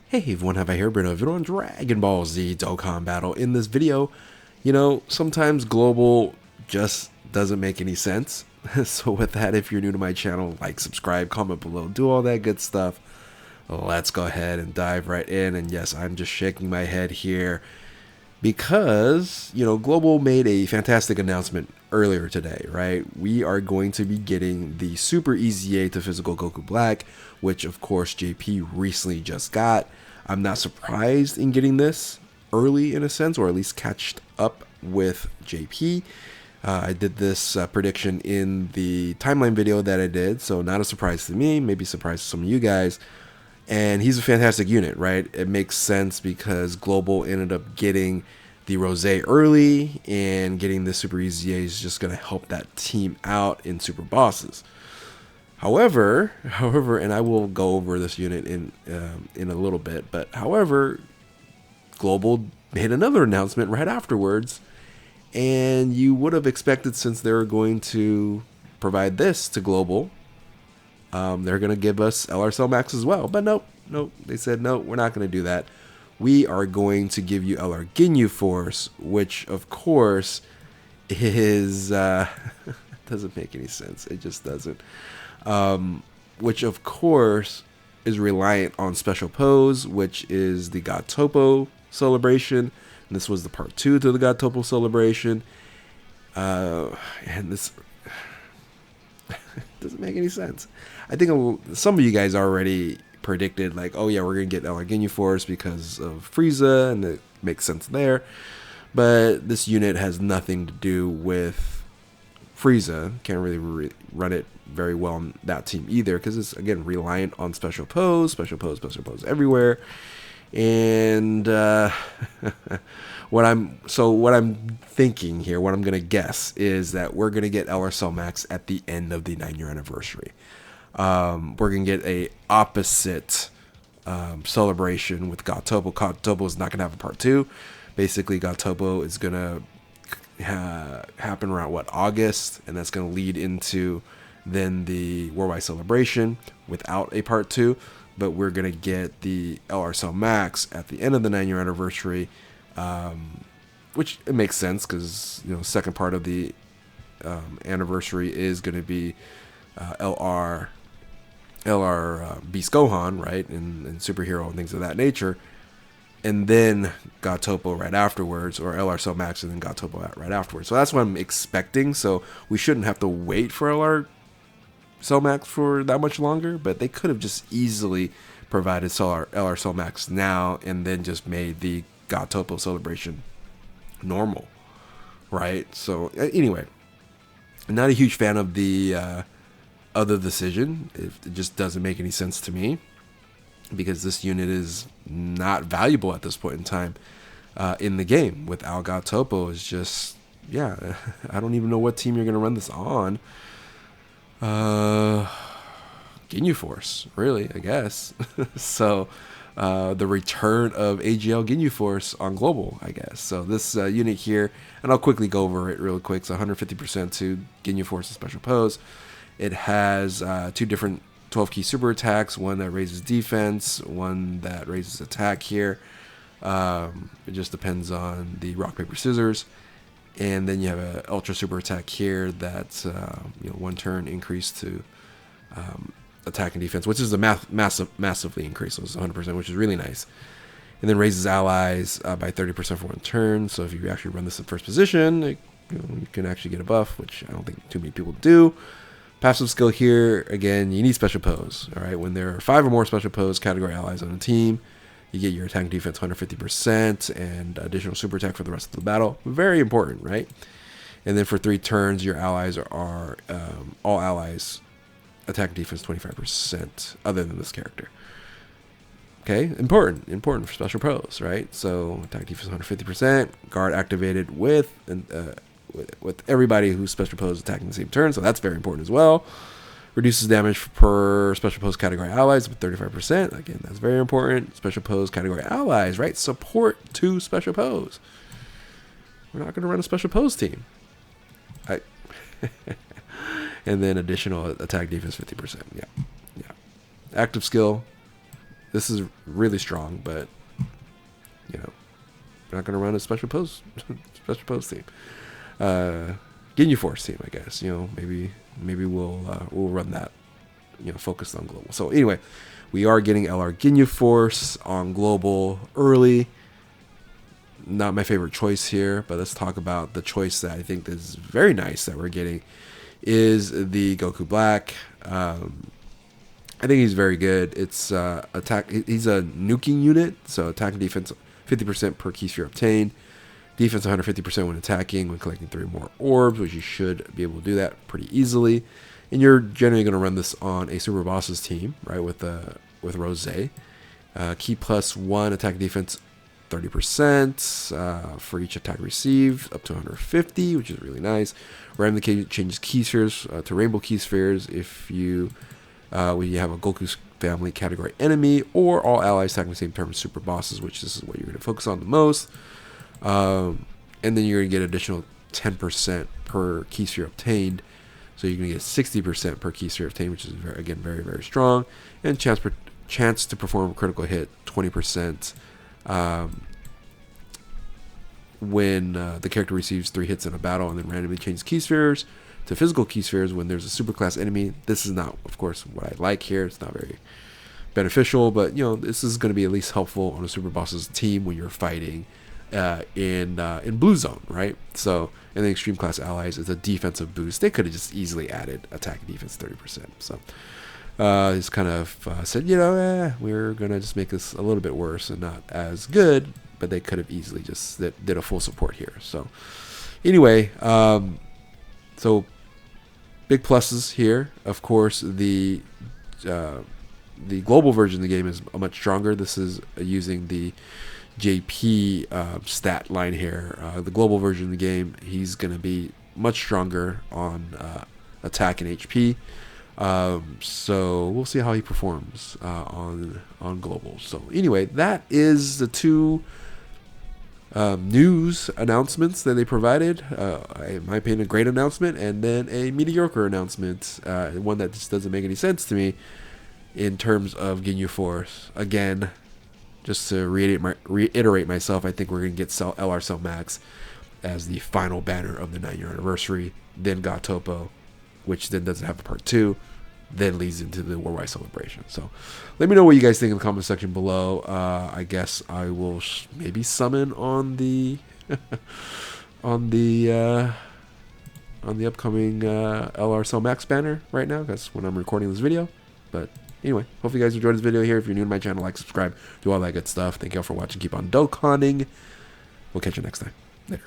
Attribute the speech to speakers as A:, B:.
A: Hey everyone, have I here been a video on Dragon Ball Z Dokkan Battle. In this video, sometimes global just doesn't make any sense. So with that, if you're new to my channel, like, subscribe, comment below, do all that good stuff. Let's go ahead and dive right in. And yes, I'm just shaking my head here because, Global made a fantastic announcement earlier today, right? We are going to be getting the Super EZA to Physical Goku Black, which of course JP recently just got. I'm not surprised in getting this early in a sense, or at least catched up with JP. I did this prediction in the timeline video that I did, so not a surprise to me, maybe a surprise to some of you guys. And he's a fantastic unit, right? It makes sense because Global ended up getting the Rose early, and getting the Super EZA is just going to help that team out in Super Bosses. However, and I will go over this unit in a little bit, but however, Global made another announcement right afterwards, and you would have expected, since they're going to provide this to Global, they're going to give us LR Cell Max as well. But nope, they said no, we're not going to do that. We are going to give you LR Ginyu Force, which of course is doesn't make any sense. It just doesn't. Which of course is reliant on Special Pose, which is the God Topo celebration. And this was the part 2 to the God Topo celebration. And this doesn't make any sense. I think some of you guys already predicted, like, oh yeah, we're going to get LR Ginyu Force because of Frieza, and it makes sense there. But this unit has nothing to do with Frieza. Can't really run it very well on that team either, because it's, again, reliant on Special Pose everywhere. And what I'm thinking here, what I'm gonna guess is that we're gonna get LR Cell Max at the end of the 9-year anniversary. We're gonna get a opposite celebration with God Topo. God Topo is not gonna have a part 2. Basically, God Topo is gonna happen around August, and that's going to lead into then the worldwide celebration without a part 2. But we're going to get the LR Cell Max at the end of the 9-year anniversary, which it makes sense because second part of the anniversary is going to be LR Beast Gohan, right, and superhero and things of that nature. And then God Topo right afterwards, or LR Cell Max and then God Topo right afterwards. So that's what I'm expecting. So we shouldn't have to wait for LR Cell Max for that much longer, but they could have just easily provided LR Cell Max now and then just made the God Topo celebration normal, right? So anyway, I'm not a huge fan of the other decision. It just doesn't make any sense to me, because this unit is not valuable at this point in time in the game. Without God Topo, is just, yeah, I don't even know what team you're going to run this on. Ginyu Force, really, I guess. So the return of AGL Ginyu Force on Global, I guess. So this unit here, and I'll quickly go over it real quick. So 150% to Ginyu Force and Special Pose. It has 2 different 12 key super attacks, one that raises defense, one that raises attack here. It just depends on the rock, paper, scissors. And then you have an ultra super attack here that's 1 turn increase to attack and defense, which is a massively increase. So it's 100%, which is really nice. And then raises allies by 30% for 1 turn. So if you actually run this in first position, you can actually get a buff, which I don't think too many people do. Passive skill here, again, you need Special Pose. All right, when there are 5 or more Special Pose category allies on a team, you get your attack and defense 150% and additional super attack for the rest of the battle. Very important, right? And then for 3 turns, your allies are all allies attack and defense 25%, other than this character. Okay, important for Special Pose, right? So attack defense 150%, guard activated with everybody who's Special Pose attacking the same turn, so that's very important as well. Reduces damage per Special Pose category allies with 35%. Again, that's very important. Special Pose category allies, right? Support to Special Pose. We're not going to run a Special Pose team. And then additional attack defense 50%. Yeah. Active skill this is really strong, but you know, we're not going to run a special pose team. Ginyu Force team, I guess. You know, maybe we'll run that. You know, focused on global. So anyway, we are getting LR Ginyu Force on global early. Not my favorite choice here, but let's talk about the choice that I think is very nice that we're getting is the Goku Black. I think he's very good. It's attack. He's a nuking unit, so attack and defense 50% per key sphere obtained. Defense 150% when attacking, when collecting 3 or more orbs, which you should be able to do that pretty easily. And you're generally going to run this on a Super Bosses team, right, with Rose. Key +1 attack defense 30% for each attack received, up to 150, which is really nice. Randomly changes key spheres to rainbow key spheres if you when you have a Goku family category enemy or all allies attacking the same turn with Super Bosses, which this is what you're going to focus on the most. And then you're going to get additional 10% per key sphere obtained. So you're going to get 60% per key sphere obtained, which is, again, very, very strong. And chance to perform a critical hit, 20%. When the character receives 3 hits in a battle, and then randomly changes key spheres to physical key spheres when there's a superclass enemy. This is not, of course, what I like here. It's not very beneficial, but you know, this is going to be at least helpful on a Super Bosses team when you're fighting in Blue Zone, right? So, and the Extreme Class Allies is a defensive boost. They could have just easily added attack and defense 30%. So, just kind of said, you know, we're going to just make this a little bit worse and not as good, but they could have easily just did a full support here. So, anyway, so big pluses here. Of course, the global version of the game is much stronger. This is using the JP stat line here. The global version of the game, he's going to be much stronger on attack and HP. So we'll see how he performs on global. So anyway, that is the 2 news announcements that they provided. In my opinion, a great announcement, and then a mediocre announcement, one that just doesn't make any sense to me in terms of Ginyu Force. Again, just to reiterate myself, I think we're going to get LR Cell Max as the final banner of the 9-year anniversary, then God Topo, which then doesn't have a part 2, then leads into the Worldwide Celebration. So let me know what you guys think in the comment section below. I guess I will maybe summon on the on the upcoming LR Cell Max banner right now. That's when I'm recording this video. But anyway, hope you guys enjoyed this video here. If you're new to my channel, like, subscribe, do all that good stuff. Thank you all for watching. Keep on Dokkaning. We'll catch you next time. Later.